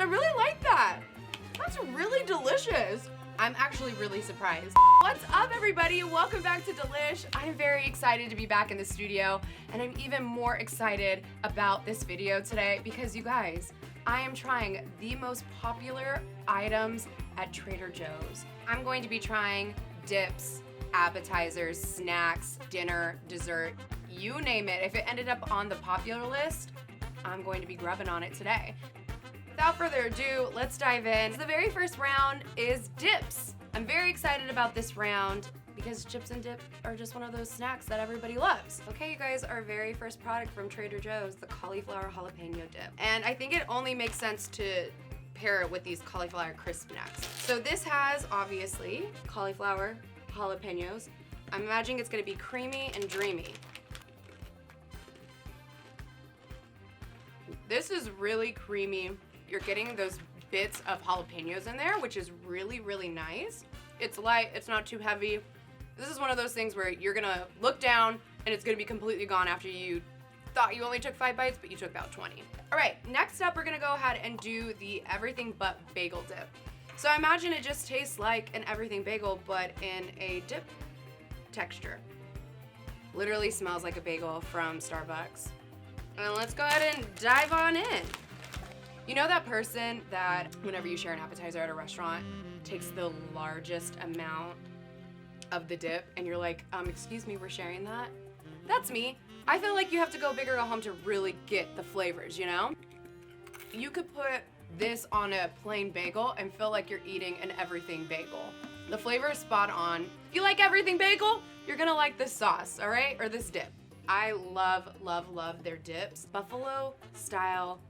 I really like that. That's really delicious. I'm actually really surprised. What's up, everybody? Welcome back to Delish. I'm very excited to be back in the studio, and I'm even more excited about this video today because, you guys, I am trying the most popular items at Trader Joe's. I'm going to be trying dips, appetizers, snacks, dinner, dessert, you name it. If it ended up on the popular list, I'm going to be grubbing on it today. Without further ado, let's dive in. The very first round is dips. I'm very excited about this round because chips and dip are just one of those snacks that everybody loves. Okay, you guys, our very first product from Trader Joe's, the cauliflower jalapeno dip. And I think it only makes sense to pair it with these cauliflower crisp snacks. So this has, obviously, cauliflower jalapenos. I'm imagining it's gonna be creamy and dreamy. This is really creamy. You're getting those bits of jalapenos in there, which is really, really nice. It's light, it's not too heavy. This is one of those things where you're gonna look down and it's gonna be completely gone after you thought you only took 5 bites, but you took about 20. All right, next up, we're gonna go ahead and do the everything but bagel dip. So I imagine it just tastes like an everything bagel, but in a dip texture. Literally smells like a bagel from Starbucks. And let's go ahead and dive on in. You know that person that whenever you share an appetizer at a restaurant takes the largest amount of the dip and you're like, excuse me, we're sharing that? That's me. I feel like you have to go big or go home to really get the flavors, you know? You could put this on a plain bagel and feel like you're eating an everything bagel. The flavor is spot on. If you like everything bagel, you're gonna like this sauce, all right? Or this dip. I love, love, love their dips. Buffalo style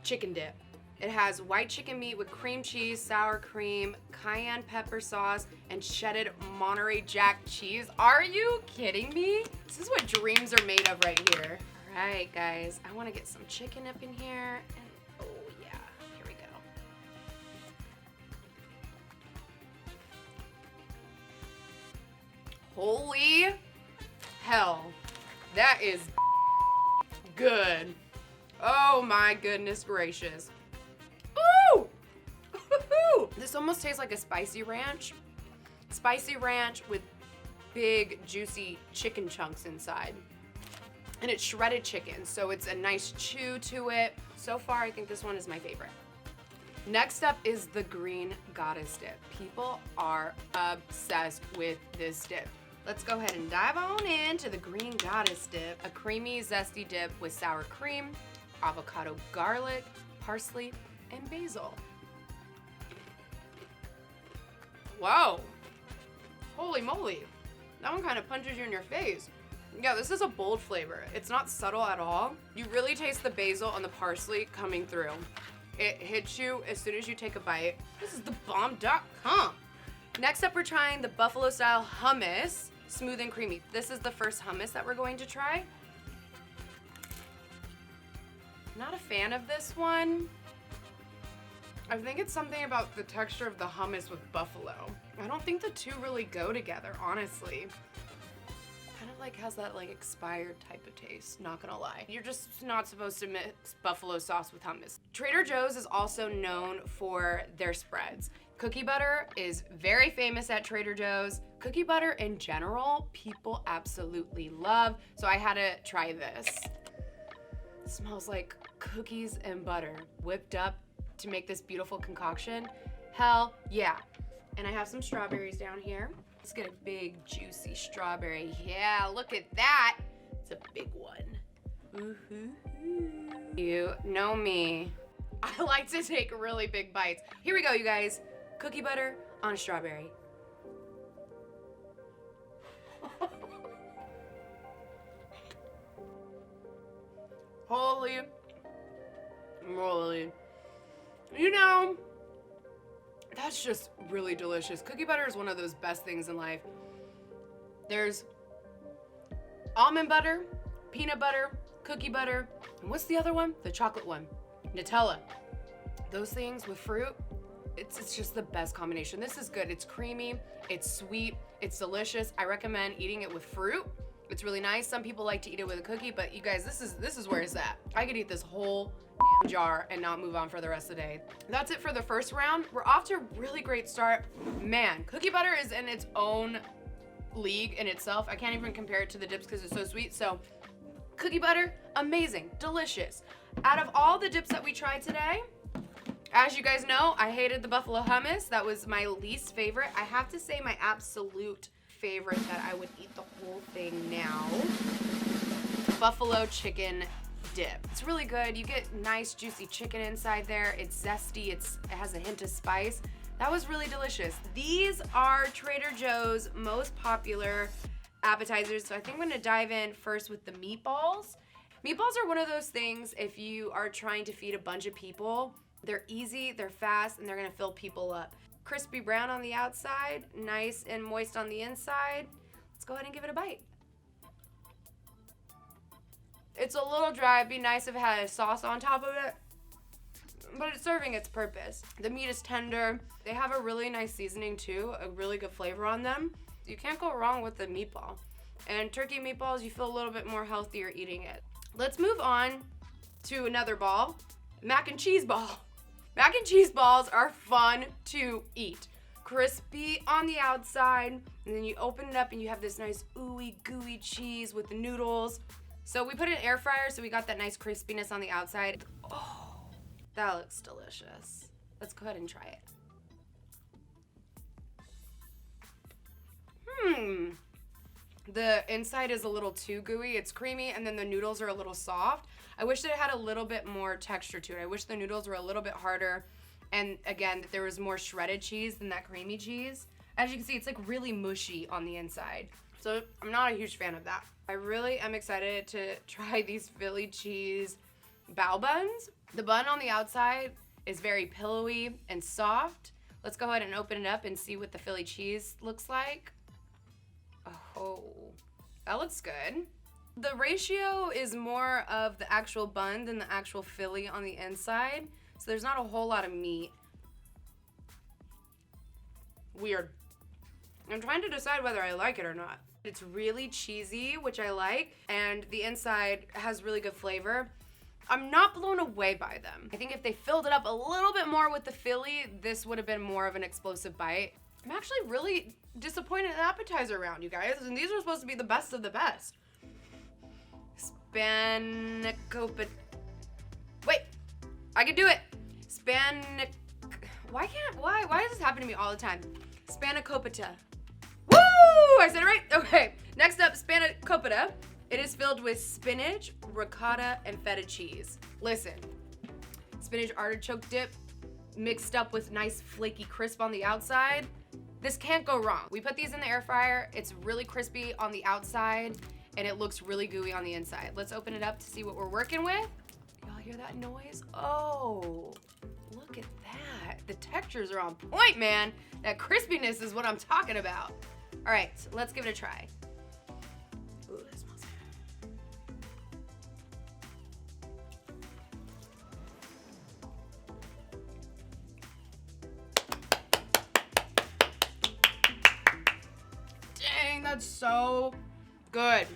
chicken dip. It has white chicken meat with cream cheese, sour cream, cayenne pepper sauce, and shredded Monterey Jack cheese. Are you kidding me? This is what dreams are made of right here. All right, guys, I wanna get some chicken up in here. And oh yeah, here we go. Holy hell, that is good. Oh my goodness gracious. Ooh! This almost tastes like a spicy ranch. Spicy ranch with big juicy chicken chunks inside. And it's shredded chicken, so it's a nice chew to it. So far, I think this one is my favorite. Next up is the green goddess dip. People are obsessed with this dip. Let's go ahead and dive on into the green goddess dip, a creamy, zesty dip with sour cream, avocado garlic, parsley, and basil. Whoa, holy moly. That one kind of punches you in your face. Yeah, this is a bold flavor. It's not subtle at all. You really taste the basil and the parsley coming through. It hits you as soon as you take a bite. This is the bomb.com. Next up, we're trying the buffalo style hummus, smooth and creamy. This is the first hummus that we're going to try. Not a fan of this one. I think it's something about the texture of the hummus with buffalo. I don't think the two really go together, honestly. Kind of like has that like expired type of taste, not gonna lie. You're just not supposed to mix buffalo sauce with hummus. Trader Joe's is also known for their spreads. Cookie butter is very famous at Trader Joe's. Cookie butter in general, people absolutely love, so I had to try this. It smells like cookies and butter whipped up to make this beautiful concoction. Hell yeah. And I have some strawberries down here. Let's get a big juicy strawberry. Yeah, look at that. It's a big one. Ooh-hoo-hoo. You know me. I like to take really big bites. Here we go, you guys. Cookie butter on a strawberry. Holy moly. You know, that's just really delicious. Cookie butter is one of those best things in life. There's almond butter, peanut butter, cookie butter, and what's the other one? The chocolate one, Nutella. Those things with fruit, it's just the best combination. This is good. It's creamy, it's sweet, it's delicious. I recommend eating it with fruit It's really nice. Some people like to eat it with a cookie, but you guys, this is where it's at. I could eat this whole damn jar and not move on for the rest of the day. That's it for the first round. We're off to a really great start. Man, cookie butter is in its own league in itself. I can't even compare it to the dips because it's so sweet. So cookie butter, amazing, delicious. Out of all the dips that we tried today, as you guys know, I hated the buffalo hummus. That was my least favorite. I have to say my absolute favorite that I would eat the whole thing now, buffalo chicken dip. It's really good. You get nice juicy chicken inside there. It's zesty. It has a hint of spice. That was really delicious. These are Trader Joe's most popular appetizers. So I think I'm gonna dive in first with the meatballs. Meatballs are one of those things, if you are trying to feed a bunch of people, they're easy, they're fast, and they're gonna fill people up. Crispy brown on the outside, nice and moist on the inside. Let's go ahead and give it a bite. It's a little dry. It'd be nice if it had a sauce on top of it, but it's serving its purpose. The meat is tender. They have a really nice seasoning too, a really good flavor on them. You can't go wrong with the meatball. And turkey meatballs, you feel a little bit more healthier eating it. Let's move on to another ball, mac and cheese ball. Mac and cheese balls are fun to eat. Crispy on the outside, and then you open it up and you have this nice ooey gooey cheese with the noodles. So we put it in air fryer, so we got that nice crispiness on the outside. Oh, that looks delicious. Let's go ahead and try it. The inside is a little too gooey. It's creamy, and then the noodles are a little soft. I wish that it had a little bit more texture to it. I wish the noodles were a little bit harder, and again, that there was more shredded cheese than that creamy cheese. As you can see, it's like really mushy on the inside. So I'm not a huge fan of that. I really am excited to try these Philly cheese bao buns. The bun on the outside is very pillowy and soft. Let's go ahead and open it up and see what the Philly cheese looks like. Oh, that looks good. The ratio is more of the actual bun than the actual Philly on the inside, so there's not a whole lot of meat. Weird. I'm trying to decide whether I like it or not. It's really cheesy, which I like, and the inside has really good flavor. I'm not blown away by them. I think if they filled it up a little bit more with the Philly, this would have been more of an explosive bite. I'm actually really disappointed in the appetizer round, you guys, and these are supposed to be the best of the best. Wait, I can do it. Why does this happen to me all the time? Spanakopita. Woo! I said it right. Okay, next up, spanakopita. It is filled with spinach, ricotta, and feta cheese. Listen, spinach artichoke dip mixed up with nice flaky crisp on the outside. This can't go wrong. We put these in the air fryer. It's really crispy on the outside, and it looks really gooey on the inside. Let's open it up to see what we're working with. Y'all hear that noise? Oh, look at that. The textures are on point, man. That crispiness is what I'm talking about. All right, so let's give it a try. Ooh, that smells good. Dang, that's so good.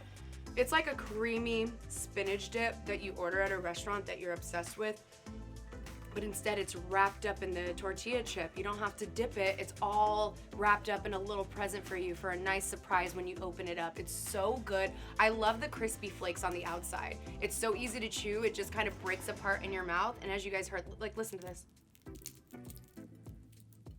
It's like a creamy spinach dip that you order at a restaurant that you're obsessed with, but instead it's wrapped up in the tortilla chip. You don't have to dip it. It's all wrapped up in a little present for you for a nice surprise when you open it up. It's so good. I love the crispy flakes on the outside. It's so easy to chew. It just kind of breaks apart in your mouth. And as you guys heard, like, listen to this.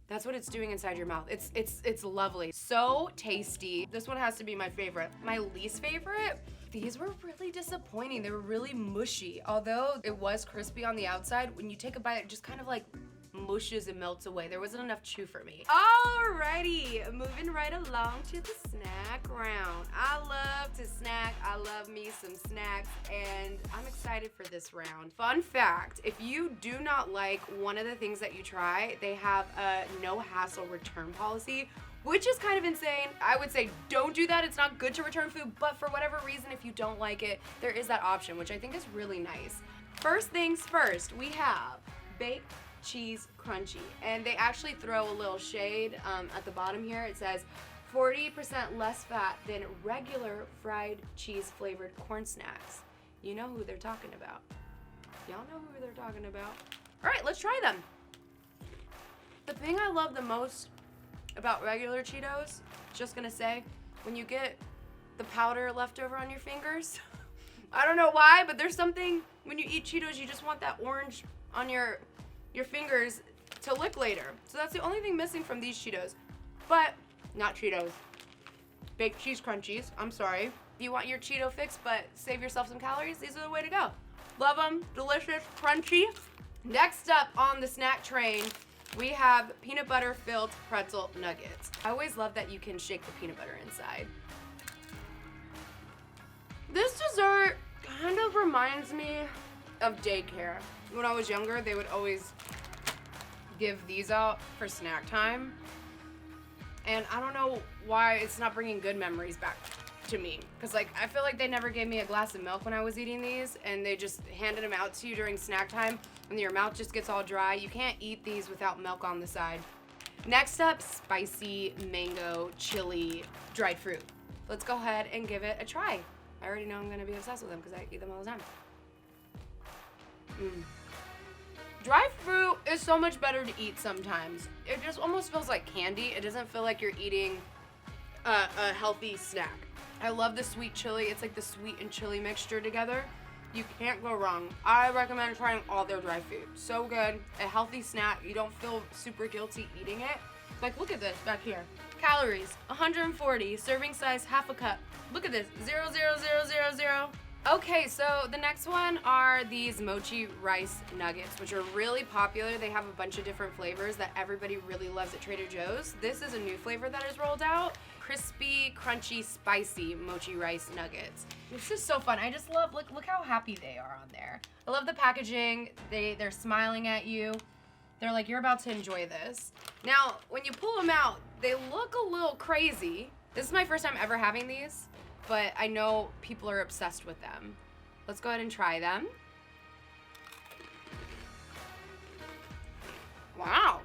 That's what it's doing inside your mouth. It's lovely. So tasty. This one has to be my favorite. My least favorite, these were really disappointing. They were really mushy. Although it was crispy on the outside, when you take a bite, it just kind of like mushes and melts away. There wasn't enough chew for me. Alrighty, moving right along to the snack round. I love to snack. I love me some snacks, and I'm excited for this round. Fun fact, if you do not like one of the things that you try, they have a no hassle return policy, which is kind of insane. I would say don't do that. It's not good to return food, but for whatever reason, if you don't like it, there is that option, which I think is really nice. First things first, we have baked cheese crunchy, and they actually throw a little shade at the bottom here. It says 40% less fat than regular fried cheese flavored corn snacks. You know who they're talking about. Y'all know who they're talking about. All right, let's try them. The thing I love the most about regular Cheetos, just gonna say, when you get the powder left over on your fingers, I don't know why, but there's something, when you eat Cheetos, you just want that orange on your fingers to lick later. So that's the only thing missing from these Cheetos. But, not Cheetos. Baked cheese crunchies, I'm sorry. If you want your Cheeto fix, but save yourself some calories, these are the way to go. Love them, delicious, crunchy. Next up on the snack train, we have peanut butter filled pretzel nuggets. I always love that you can shake the peanut butter inside. This dessert kind of reminds me of daycare. When I was younger, they would always give these out for snack time. And I don't know why it's not bringing good memories back to me. Because like, I feel like they never gave me a glass of milk when I was eating these, and they just handed them out to you during snack time, and your mouth just gets all dry. You can't eat these without milk on the side. Next up, spicy mango chili dried fruit. Let's go ahead and give it a try. I already know I'm gonna be obsessed with them because I eat them all the time. Dried fruit is so much better to eat sometimes. It just almost feels like candy. It doesn't feel like you're eating a healthy snack. I love the sweet chili. It's like the sweet and chili mixture together. You can't go wrong. I recommend trying all their dry food. So good, a healthy snack. You don't feel super guilty eating it. Like, look at this back here. Calories, 140, serving size, half a cup. Look at this, 0.0000. Okay, so the next one are these mochi rice nuggets, which are really popular. They have a bunch of different flavors that everybody really loves at Trader Joe's. This is a new flavor that is rolled out. Crispy, crunchy, spicy mochi rice nuggets. This is so fun. I just love, look how happy they are on there. I love the packaging. They're smiling at you. They're like, you're about to enjoy this. Now, when you pull them out, they look a little crazy. This is my first time ever having these, but I know people are obsessed with them. Let's go ahead and try them. Wow.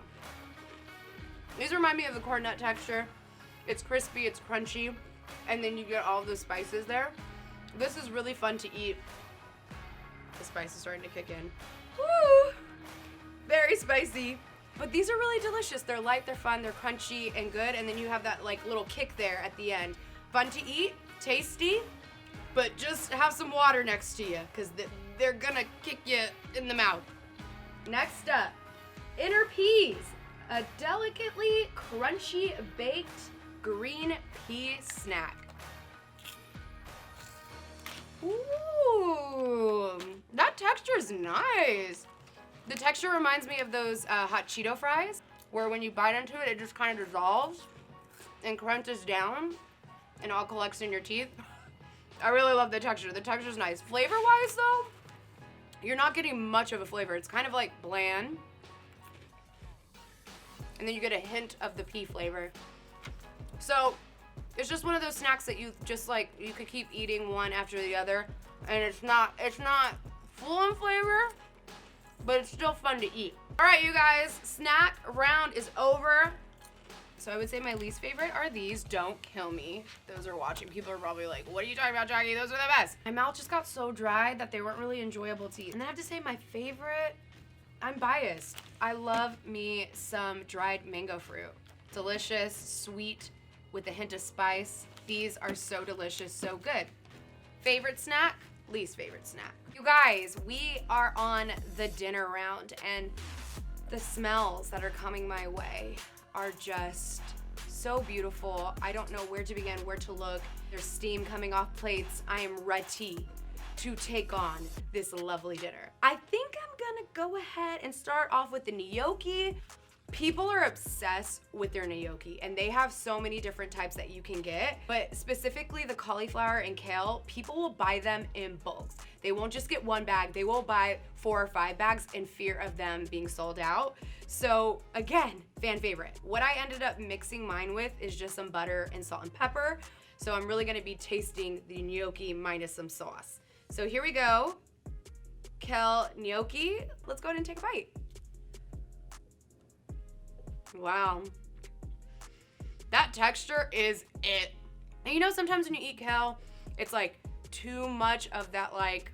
These remind me of the corn nut texture. It's crispy, it's crunchy, and then you get all the spices there. This is really fun to eat. The spice is starting to kick in. Woo! Very spicy. But these are really delicious. They're light, they're fun, they're crunchy and good, and then you have that like little kick there at the end. Fun to eat, tasty, but just have some water next to you because they're gonna kick you in the mouth. Next up, inner peas, a delicately crunchy baked green pea snack. Ooh, that texture is nice. The texture reminds me of those hot Cheeto fries, where when you bite into it, it just kind of dissolves and crunches down and all collects in your teeth. I really love the texture. The texture's nice. Flavor-wise, though, you're not getting much of a flavor. It's kind of like bland. And then you get a hint of the pea flavor. So it's just one of those snacks that you just like, you could keep eating one after the other, and it's not full in flavor, but it's still fun to eat. All right, you guys, snack round is over. So I would say my least favorite are these. Don't kill me. Those are watching. People are probably like, what are you talking about, Jackie? Those are the best. My mouth just got so dry that they weren't really enjoyable to eat. And I have to say my favorite, I'm biased. I love me some dried mango fruit. Delicious, sweet, with a hint of spice. These are so delicious, so good. Favorite snack? Least favorite snack. You guys, we are on the dinner round, and the smells that are coming my way are just so beautiful. I don't know where to begin, where to look. There's steam coming off plates. I am ready to take on this lovely dinner. I think I'm gonna go ahead and start off with the gnocchi. People are obsessed with their gnocchi, and they have so many different types that you can get, but specifically the cauliflower and kale, people will buy them in bulks. They won't just get one bag, they will buy 4 or 5 bags in fear of them being sold out. So again, fan favorite. What I ended up mixing mine with is just some butter and salt and pepper. So I'm really gonna be tasting the gnocchi minus some sauce. So here we go. Kale gnocchi. Let's go ahead and take a bite. Wow. That texture is it. And you know, sometimes when you eat kale, it's like too much of that like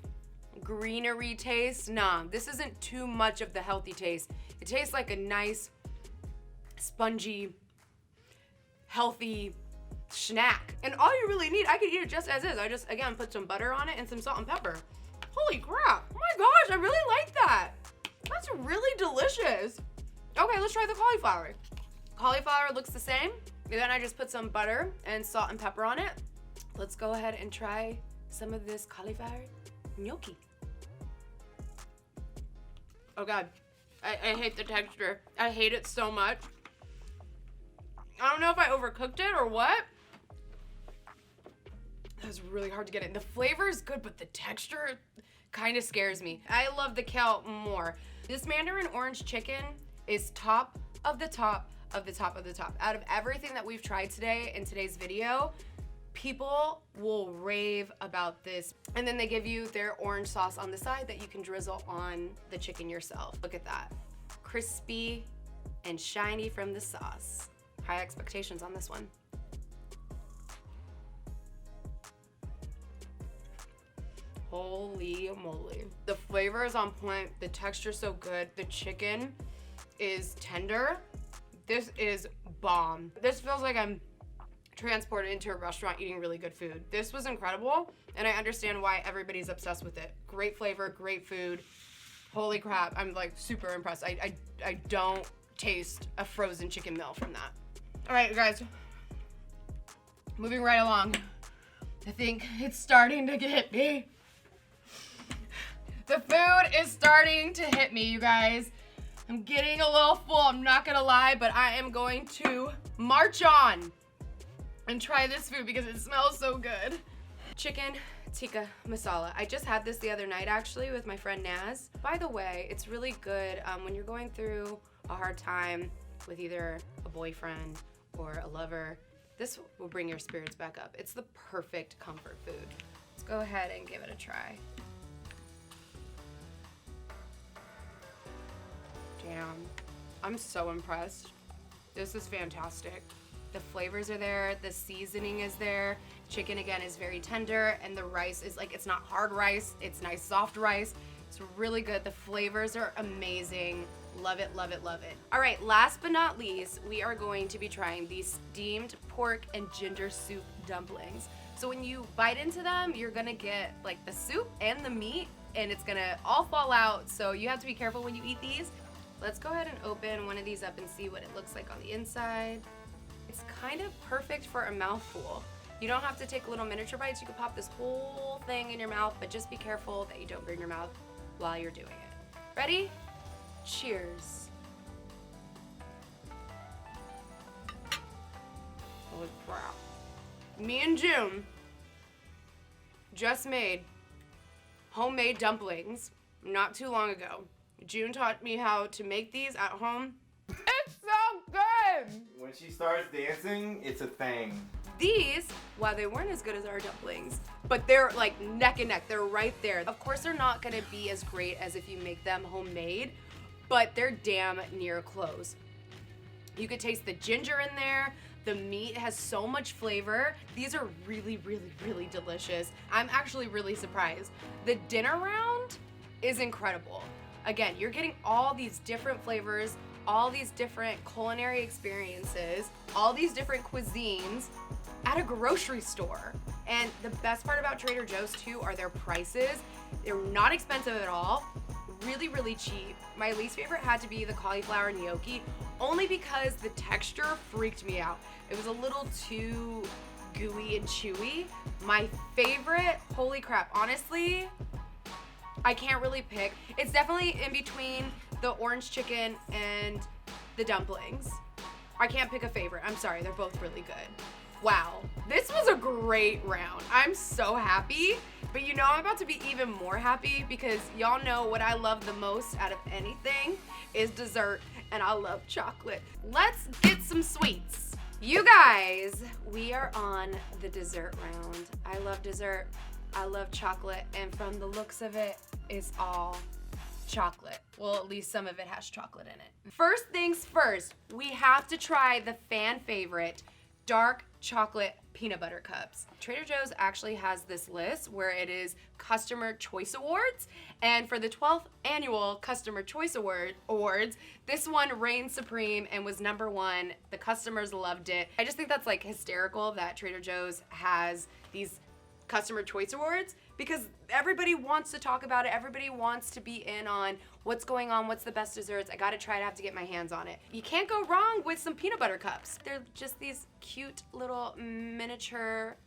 greenery taste. Nah, this isn't too much of the healthy taste. It tastes like a nice, spongy, healthy snack. And all you really need, I could eat it just as is. I just, again, put some butter on it and some salt and pepper. Holy crap. Oh my gosh, I really like that. That's really delicious. Okay, let's try the cauliflower. Cauliflower looks the same. And then I just put some butter and salt and pepper on it. Let's go ahead and try some of this cauliflower gnocchi. Oh God, I hate the texture. I hate it so much. I don't know if I overcooked it or what. That was really hard to get in. The flavor is good, but the texture kind of scares me. I love the kale more. This mandarin orange chicken is top of the top of the top of the top. Out of everything that we've tried today in today's video, people will rave about this. And then they give you their orange sauce on the side that you can drizzle on the chicken yourself. Look at that. Crispy and shiny from the sauce. High expectations on this one. Holy moly. The flavor is on point. The texture's so good. The chicken is tender. This is bomb. This feels like I'm transported into a restaurant eating really good food. This was incredible, and I understand why everybody's obsessed with it. Great flavor, great food. Holy crap, I'm like super impressed. I don't taste a frozen chicken meal from that. All right, guys, moving right along. I think it's starting to hit me. The food is starting to hit me, you guys. I'm getting a little full, I'm not gonna lie, but I am going to march on and try this food because it smells so good. Chicken tikka masala. I just had this the other night actually with my friend Naz. By the way, it's really good when you're going through a hard time with either a boyfriend or a lover. This will bring your spirits back up. It's the perfect comfort food. Let's go ahead and give it a try. Damn, I'm so impressed. This is fantastic. The flavors are there, the seasoning is there. Chicken again is very tender, and the rice is like, it's not hard rice, it's nice soft rice. It's really good. The flavors are amazing. Love it, love it, love it. All right, last but not least, we are going to be trying these steamed pork and ginger soup dumplings. So when you bite into them, you're gonna get like the soup and the meat, and it's gonna all fall out. So you have to be careful when you eat these. Let's go ahead and open one of these up and see what it looks like on the inside. It's kind of perfect for a mouthful. You don't have to take little miniature bites. You can pop this whole thing in your mouth, but just be careful that you don't burn your mouth while you're doing it. Ready? Cheers. Holy crap. Me and June just made homemade dumplings not too long ago. June taught me how to make these at home. It's so good! When she starts dancing, it's a thing. These, while they weren't as good as our dumplings, but they're like neck and neck. They're right there. Of course, they're not gonna be as great as if you make them homemade, but they're damn near close. You could taste the ginger in there. The meat has so much flavor. These are really, really, really delicious. I'm actually really surprised. The dinner round is incredible. Again, you're getting all these different flavors, all these different culinary experiences, all these different cuisines at a grocery store. And the best part about Trader Joe's too are their prices. They're not expensive at all, really, really cheap. My least favorite had to be the cauliflower gnocchi, only because the texture freaked me out. It was a little too gooey and chewy. My favorite, holy crap, honestly, I can't really pick. It's definitely in between the orange chicken and the dumplings. I can't pick a favorite. I'm sorry, they're both really good. Wow, this was a great round. I'm so happy, but you know I'm about to be even more happy because y'all know what I love the most out of anything is dessert, and I love chocolate. Let's get some sweets. You guys, we are on the dessert round. I love dessert. I love chocolate, and from the looks of it, it's all chocolate. Well, at least some of it has chocolate in it. First things first, we have to try the fan favorite dark chocolate peanut butter cups. Trader Joe's actually has this list where it is Customer Choice Awards, and for the 12th annual Customer Choice Awards, this one reigned supreme and was #1. The customers loved it. I just think that's like hysterical that Trader Joe's has these Customer Choice Awards because everybody wants to talk about it. Everybody wants to be in on what's going on, what's the best desserts. I gotta try it, I have to get my hands on it. You can't go wrong with some peanut butter cups. They're just these cute little miniature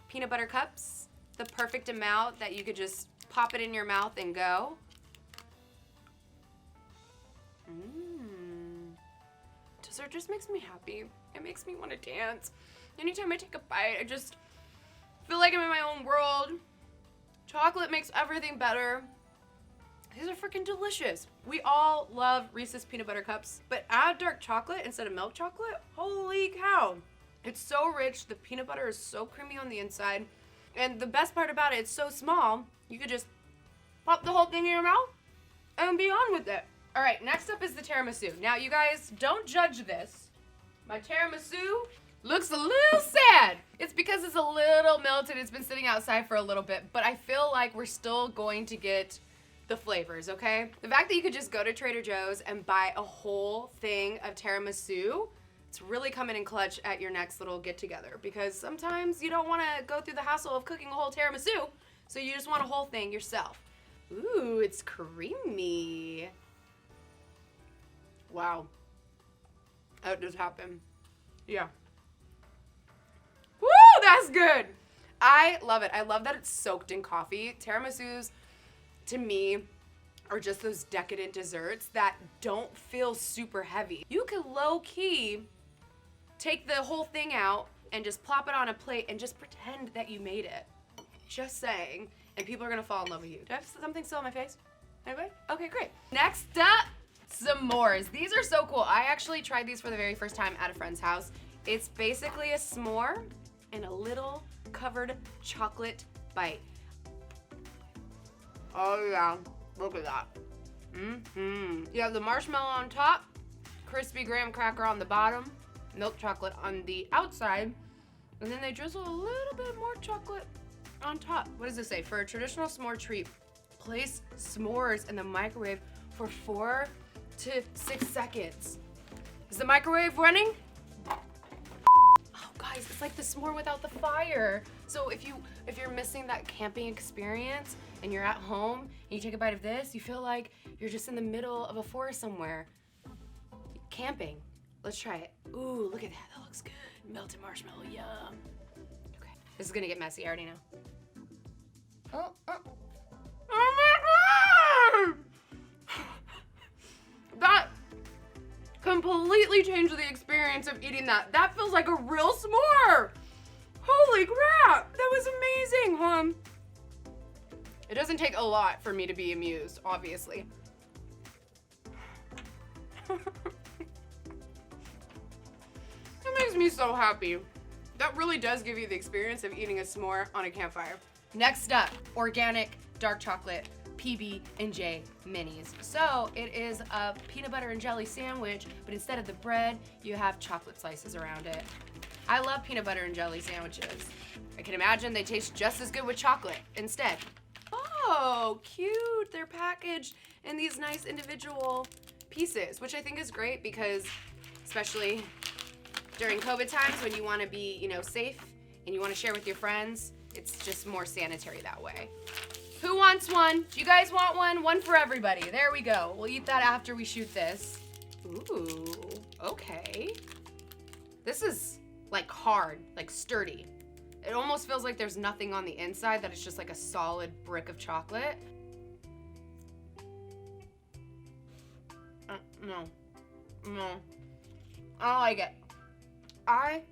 peanut butter cups, the perfect amount that you could just pop it in your mouth and go. Dessert just makes me happy. It makes me want to dance. Anytime I take a bite, I just feel like I'm in my own world. Chocolate makes everything better. These are freaking delicious. We all love Reese's peanut butter cups, but add dark chocolate instead of milk chocolate. Holy cow. It's so rich. The peanut butter is so creamy on the inside. And the best part about it, it's so small, you could just pop the whole thing in your mouth and be on with it. All right, next up is the tiramisu. Now, you guys, don't judge this. My tiramisu looks a little sad. It's because it's a little melted. It's been sitting outside for a little bit, but I feel like we're still going to get the flavors, okay? The fact that you could just go to Trader Joe's and buy a whole thing of tiramisu, it's really coming in clutch at your next little get together because sometimes you don't want to go through the hassle of cooking a whole tiramisu, so you just want a whole thing yourself. Ooh, it's creamy. Wow. That just happened. Yeah. Woo, that's good. I love it. I love that it's soaked in coffee. Tiramisus, to me, are just those decadent desserts that don't feel super heavy. You could low-key take the whole thing out and just plop it on a plate and just pretend that you made it. Just saying. And people are gonna fall in love with you. Do I have something still on my face? Anybody? Okay, great. Next up, s'mores. These are so cool. I actually tried these for the very first time at a friend's house. It's basically a s'more and a little covered chocolate bite. Oh yeah, look at that. You have the marshmallow on top, crispy graham cracker on the bottom, milk chocolate on the outside, and then they drizzle a little bit more chocolate on top. What does this say? For a traditional s'more treat, place s'mores in the microwave for 4 to 6 seconds. Is the microwave running? Oh guys, it's like the s'more without the fire. So if you're missing that camping experience and you're at home and you take a bite of this, you feel like you're just in the middle of a forest somewhere. Camping. Let's try it. Ooh, look at that. That looks good. Melted marshmallow, yum. Okay, this is gonna get messy, I already know. Oh my god! That completely changed the experience of eating that. That feels like a real s'more. Holy crap, that was amazing, huh? It doesn't take a lot for me to be amused, obviously. That makes me so happy. That really does give you the experience of eating a s'more on a campfire. Next up, organic dark chocolate PB&J minis. So it is a peanut butter and jelly sandwich, but instead of the bread, you have chocolate slices around it. I love peanut butter and jelly sandwiches. I can imagine they taste just as good with chocolate instead. Oh, cute. They're packaged in these nice individual pieces, which I think is great because especially during COVID times when you want to be, safe and you want to share with your friends, it's just more sanitary that way. Who wants one? Do you guys want one? One for everybody. There we go. We'll eat that after we shoot this. Ooh, okay. This is like hard, like sturdy. It almost feels like there's nothing on the inside, that it's just like a solid brick of chocolate. No. I don't like it. I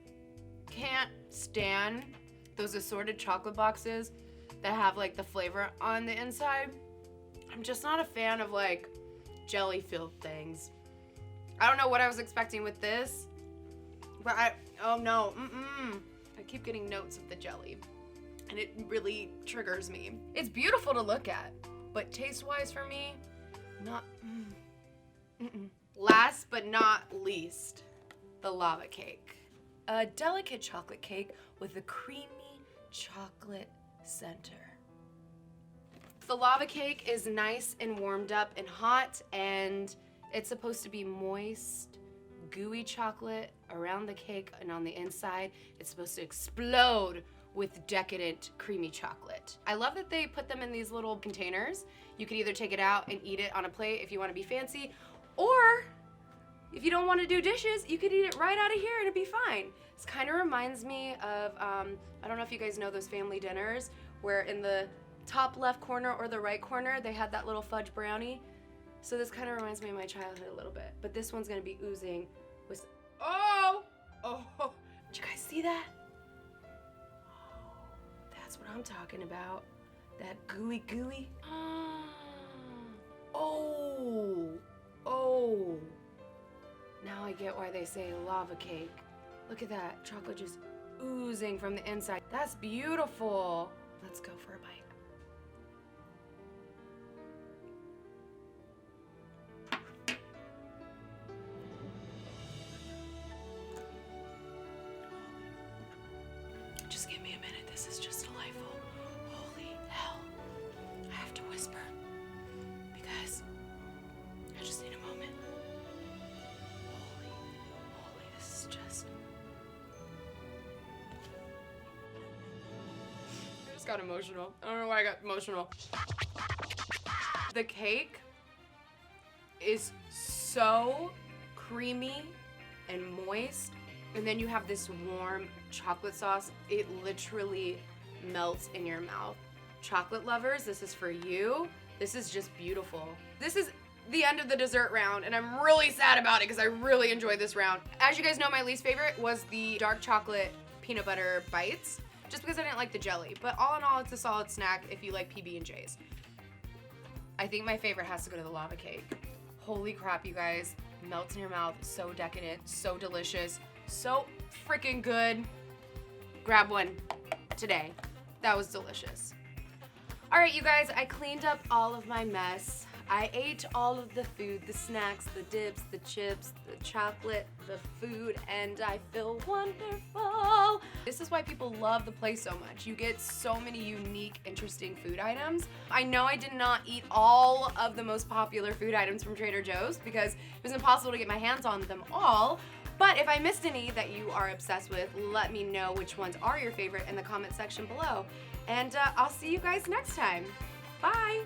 can't stand those assorted chocolate boxes that have like the flavor on the inside. I'm just not a fan of like jelly-filled things. I don't know what I was expecting with this, but oh no, I keep getting notes of the jelly, and it really triggers me. It's beautiful to look at, but taste-wise for me, not, Last but not least, the lava cake. a delicate chocolate cake with a creamy chocolate center. The lava cake is nice and warmed up and hot, and it's supposed to be moist, gooey chocolate around the cake, and on the inside, it's supposed to explode with decadent creamy chocolate. I love that they put them in these little containers. You could either take it out and eat it on a plate if you want to be fancy, or if you don't want to do dishes, you could eat it right out of here and it'd be fine. This kind of reminds me of, I don't know if you guys know those family dinners where in the top left corner or the right corner, they had that little fudge brownie. So this kind of reminds me of my childhood a little bit, but this one's gonna be oozing with, oh, did you guys see that? Oh, that's what I'm talking about. That gooey. Oh. Now I get why they say lava cake. Look at that, chocolate just oozing from the inside. That's beautiful. Let's go for a bite. Just give me a minute, this is just delightful. Holy hell. I have to whisper because I just need a moment. Holy, this is just... I just got emotional. I don't know why I got emotional. The cake is so creamy and moist, and then you have this warm chocolate sauce. It literally melts in your mouth. Chocolate lovers, this is for you. This is just beautiful. This is the end of the dessert round, and I'm really sad about it because I really enjoyed this round. As you guys know, my least favorite was the dark chocolate peanut butter bites, just because I didn't like the jelly. But all in all, it's a solid snack if you like PB&Js. I think my favorite has to go to the lava cake. Holy crap, you guys. Melts in your mouth, so decadent, so delicious, so freaking good. Grab one today. That was delicious. All right, you guys, I cleaned up all of my mess. I ate all of the food, the snacks, the dips, the chips, the chocolate, the food, and I feel wonderful. This is why people love the place so much. You get so many unique, interesting food items. I know I did not eat all of the most popular food items from Trader Joe's because it was impossible to get my hands on them all. But if I missed any that you are obsessed with, let me know which ones are your favorite in the comment section below. And I'll see you guys next time. Bye.